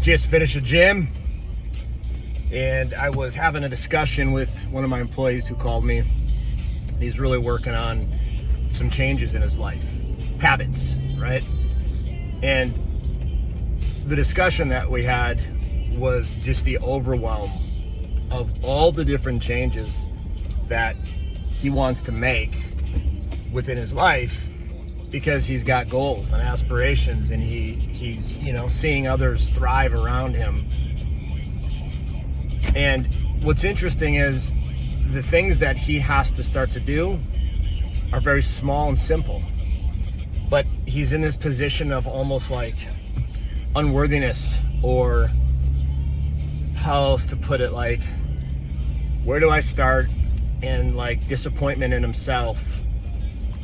just finished a gym, and I was having a discussion with one of my employees who called me. He's really working on some changes in his life, habits, right? And the discussion that we had was just the overwhelm of all the different changes that he wants to make within his life, because he's got goals and aspirations, and he's seeing others thrive around him. And what's interesting is the things that he has to start to do are very small and simple, but he's in this position of almost like unworthiness, or how else to put it, like, where do I start, and like disappointment in himself,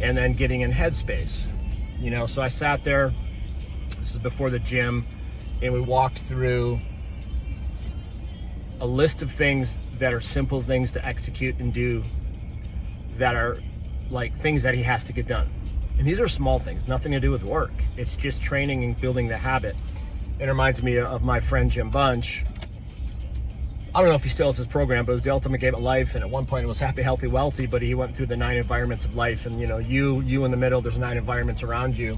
and then getting in headspace. So I sat there, this is before the gym, and we walked through a list of things that are simple things to execute and do, that are like things that he has to get done. And these are small things, nothing to do with work. It's just training and building the habit. It reminds me of my friend Jim Bunch. I don't know if he still has his program, but it was the Ultimate Game of Life, and at one point it was Happy, Healthy, Wealthy, but he went through the 9 environments of life, and you in the middle, there's 9 environments around you.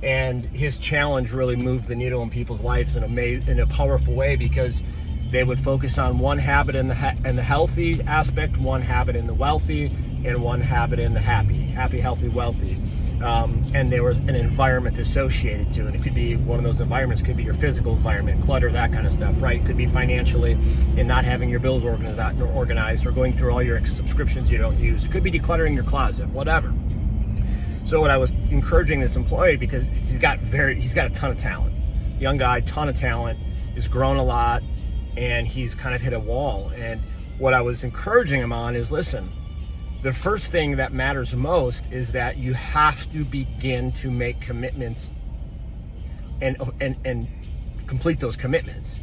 And his challenge really moved the needle in people's lives in a powerful way, because they would focus on one habit in the healthy aspect, one habit in the wealthy, and one habit in the happy, healthy, wealthy. And there was an environment associated to it. It could be one of those environments, could be your physical environment, clutter, that kind of stuff, right? It could be financially, and not having your bills organized, or going through all your subscriptions you don't use. It could be decluttering your closet, whatever. So what I was encouraging this employee, because he's got a ton of talent, young guy, ton of talent, has grown a lot, and he's kind of hit a wall. And what I was encouraging him on is, listen, the first thing that matters most is that you have to begin to make commitments and complete those commitments.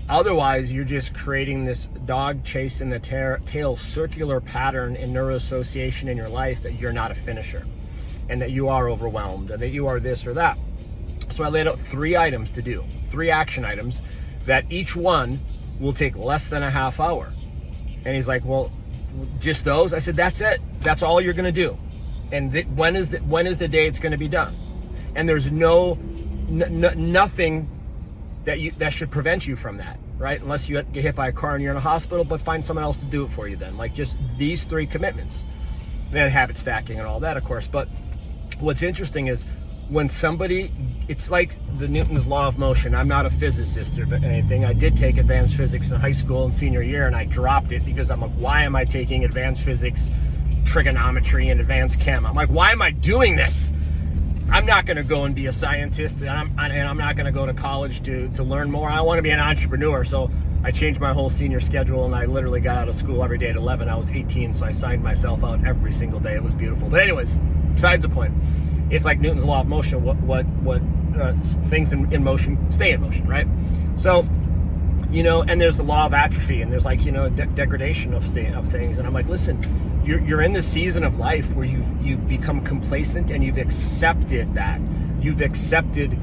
Otherwise, you're just creating this dog chasing the tail circular pattern in neuroassociation in your life, that you're not a finisher, and that you are overwhelmed, and that you are this or that. So I laid out 3 items to do, 3 action items, that each one will take less than a half hour. And he's like, well, just those? I said, that's it. That's all you're going to do. And when is the day it's going to be done? And there's nothing that should prevent you from that, right? Unless you get hit by a car and you're in a hospital, but find someone else to do it for you then. Like, just these 3 commitments. And habit stacking and all that, of course. But what's interesting is, when somebody, it's like the Newton's law of motion. I'm not a physicist or anything. I did take advanced physics in high school in senior year, and I dropped it because I'm like, why am I taking advanced physics, trigonometry, and advanced chem? I'm like, why am I doing this? I'm not going to go and be a scientist, and I'm not going to go to college to learn more. I want to be an entrepreneur. So I changed my whole senior schedule, and I literally got out of school every day at 11. I was 18, so I signed myself out every single day. It was beautiful. But anyways, besides the point. It's like Newton's law of motion. What things in motion stay in motion, right? So, and there's the law of atrophy, and there's like degradation of things. And I'm like, listen, you're in this season of life where you've become complacent, and you've accepted that. You've accepted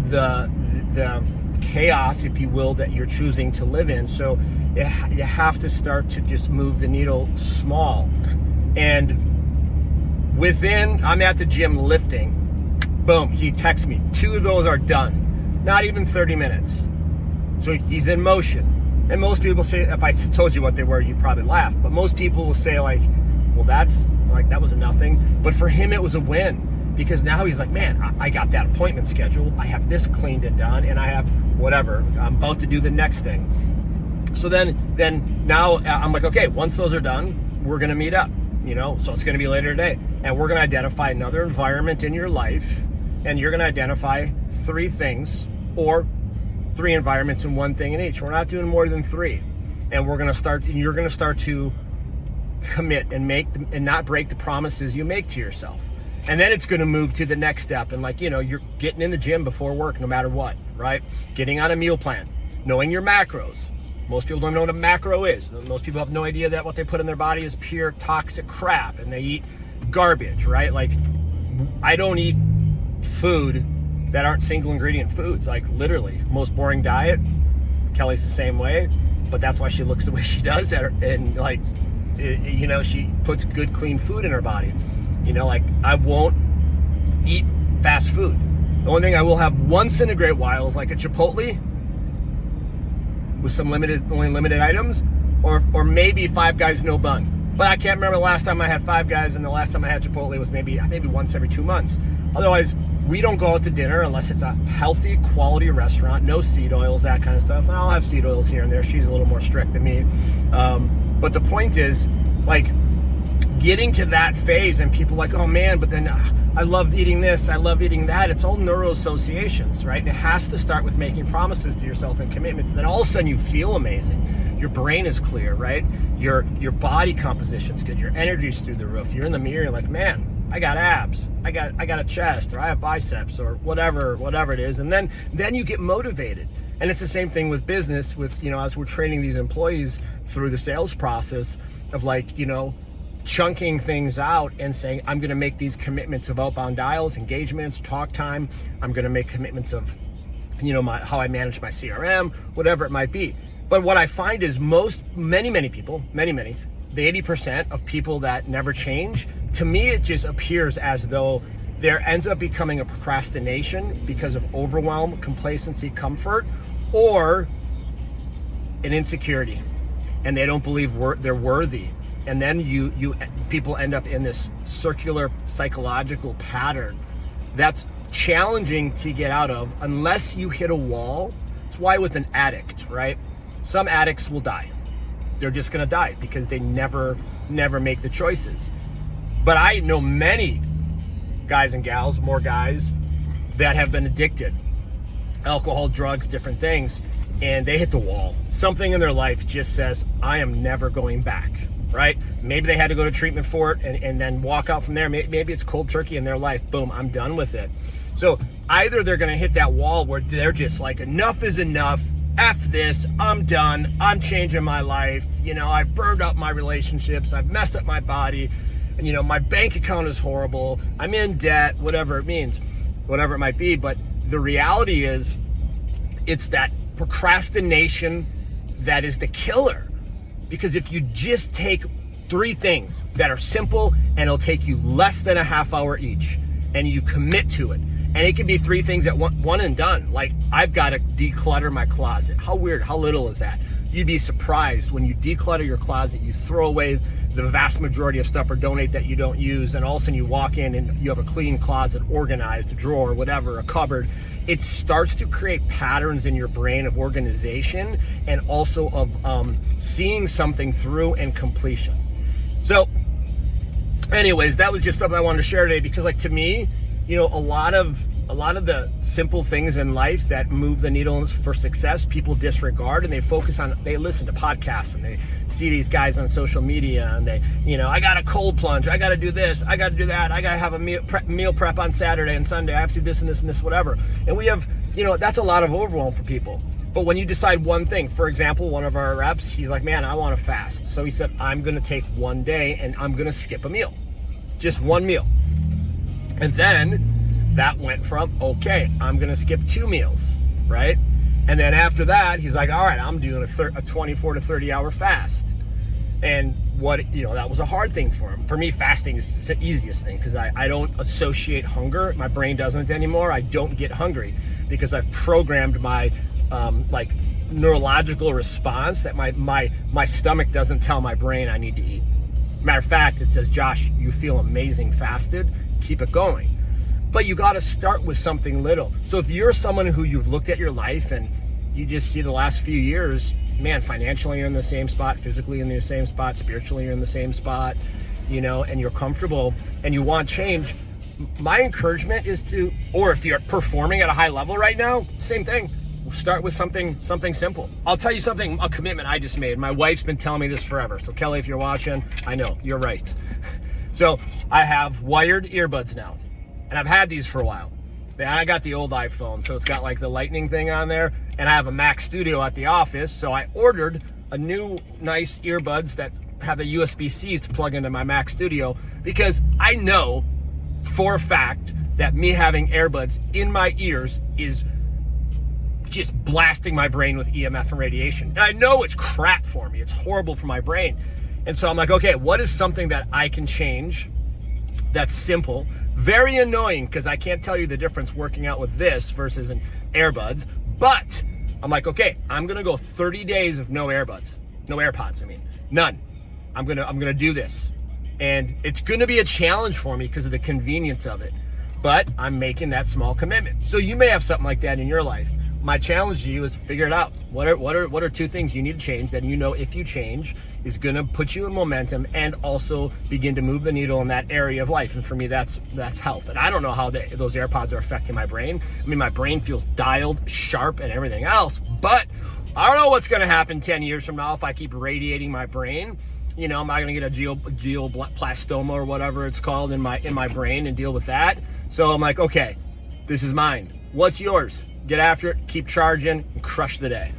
the chaos, if you will, that you're choosing to live in. So you have to start to just move the needle small. And I'm at the gym lifting, boom, he texts me, 2 of those are done, not even 30 minutes. So he's in motion. And most people say, if I told you what they were, you'd probably laugh, but most people will say, like, well, that was a nothing. But for him, it was a win, because now he's like, man, I got that appointment scheduled, I have this cleaned and done, and I have whatever, I'm about to do the next thing. So then now I'm like, okay, once those are done, we're gonna meet up. So it's going to be later today, and we're going to identify another environment in your life, and you're going to identify 3 things, or 3 environments and 1 thing in each. We're not doing more than 3, and you're going to start to commit and not break the promises you make to yourself. And then it's going to move to the next step, and you're getting in the gym before work, no matter what, right? Getting on a meal plan, knowing your macros. Most people don't know what a macro is. Most people have no idea that what they put in their body is pure toxic crap, and they eat garbage, right? Like, I don't eat food that aren't single ingredient foods. Like literally, most boring diet. Kelly's the same way, but that's why she looks the way she does. And like, you know, she puts good, clean food in her body. You know, like I won't eat fast food. The only thing I will have once in a great while is like a Chipotle with some only limited items, or maybe Five Guys no bun. But I can't remember the last time I had Five Guys, and the last time I had Chipotle was maybe once every 2 months. Otherwise, we don't go out to dinner unless it's a healthy, quality restaurant, no seed oils, that kind of stuff. And I'll have seed oils here and there. She's a little more strict than me. But the point is, like, getting to that phase, and people like, oh man, but then I love eating this, I love eating that. It's all neuroassociations, right? And it has to start with making promises to yourself and commitments. Then all of a sudden you feel amazing. Your brain is clear, right? Your body composition's good. Your energy's through the roof. You're in the mirror, you're like, man, I got abs, I got a chest, or I have biceps, or whatever it is. And then you get motivated. And it's the same thing with business, with, you know, as we're training these employees through the sales process of, like, you know, chunking things out and saying, I'm going to make these commitments of outbound dials, engagements, talk time. I'm going to make commitments of, you know, how I manage my CRM, whatever it might be. But what I find is many people, the 80% of people that never change, to me, it just appears as though there ends up becoming a procrastination because of overwhelm, complacency, comfort, or an insecurity, and they don't believe they're worthy. And then people end up in this circular psychological pattern that's challenging to get out of unless you hit a wall. It's why with an addict, right? Some addicts will die. They're just gonna die because they never make the choices. But I know many guys and gals, more guys, that have been addicted. Alcohol, drugs, different things, and they hit the wall. Something in their life just says, I am never going back. Right? Maybe they had to go to treatment for it and then walk out from there. Maybe it's cold turkey in their life. Boom, I'm done with it. So either they're going to hit that wall where they're just like, enough is enough. F this, I'm done. I'm changing my life. You know, I've burned up my relationships. I've messed up my body. And, you know, my bank account is horrible. I'm in debt, whatever it means, whatever it might be. But the reality is, it's that procrastination that is the killer. Because if you just take 3 things that are simple and it'll take you less than a half hour each, and you commit to it, and it can be 3 things that one and done. Like, I've got to declutter my closet. How weird, how little is that? You'd be surprised when you declutter your closet, you throw away the vast majority of stuff or donate that you don't use, and all of a sudden you walk in and you have a clean closet, organized, a drawer, whatever, a cupboard. It starts to create patterns in your brain of organization and also of seeing something through and completion. So anyways, that was just something I wanted to share today, because, like, to me, you know, a lot of the simple things in life that move the needle for success, people disregard, and they listen to podcasts, and they see these guys on social media, and they, you know, I got a cold plunge, I got to do this, I got to do that, I got to have a meal prep on Saturday and Sunday, I have to do this and this and this, whatever. And we have, you know, that's a lot of overwhelm for people. But when you decide one thing, for example, one of our reps, he's like, man, I want to fast. So he said, I'm going to take one day and I'm going to skip a meal, just one meal. And then that went from, okay, I'm going to skip 2 meals, right? And then after that, he's like, all right, I'm doing a 24 to 30 hour fast. And that was a hard thing for him. For me, fasting is the easiest thing, because I don't associate hunger. My brain doesn't anymore. I don't get hungry because I've programmed my like neurological response that my stomach doesn't tell my brain I need to eat. Matter of fact, it says, Josh, you feel amazing fasted, keep it going. But you got to start with something little. So if you're someone who you've looked at your life and you just see the last few years, man, financially you're in the same spot, physically in the same spot, spiritually you're in the same spot, you know, and you're comfortable and you want change, my encouragement is to, or if you're performing at a high level right now, same thing. Start with something simple. I'll tell you something, a commitment I just made. My wife's been telling me this forever. So Kelly, if you're watching, I know, you're right. So I have wired earbuds now. And I've had these for a while. And I got the old iPhone, so it's got like the lightning thing on there. And I have a Mac Studio at the office, so I ordered a new nice earbuds that have the USB-Cs to plug into my Mac Studio, because I know for a fact that me having earbuds in my ears is just blasting my brain with EMF and radiation. And I know it's crap for me. It's horrible for my brain. And so I'm like, okay, what is something that I can change that's simple? Very annoying because I can't tell you the difference working out with this versus an earbuds. But I'm like, okay, I'm gonna go 30 days of no earbuds, no AirPods. I mean, none. I'm gonna do this, and it's gonna be a challenge for me because of the convenience of it. But I'm making that small commitment. So you may have something like that in your life. My challenge to you is figure it out. What are 2 things you need to change that you know if you change is going to put you in momentum and also begin to move the needle in that area of life. And for me, that's health. And I don't know how those AirPods are affecting my brain. I mean, my brain feels dialed, sharp, and everything else. But I don't know what's going to happen 10 years from now if I keep radiating my brain. You know, am I going to get a glioblastoma or whatever it's called in my brain and deal with that? So I'm like, okay, this is mine. What's yours? Get after it, keep charging, and crush the day.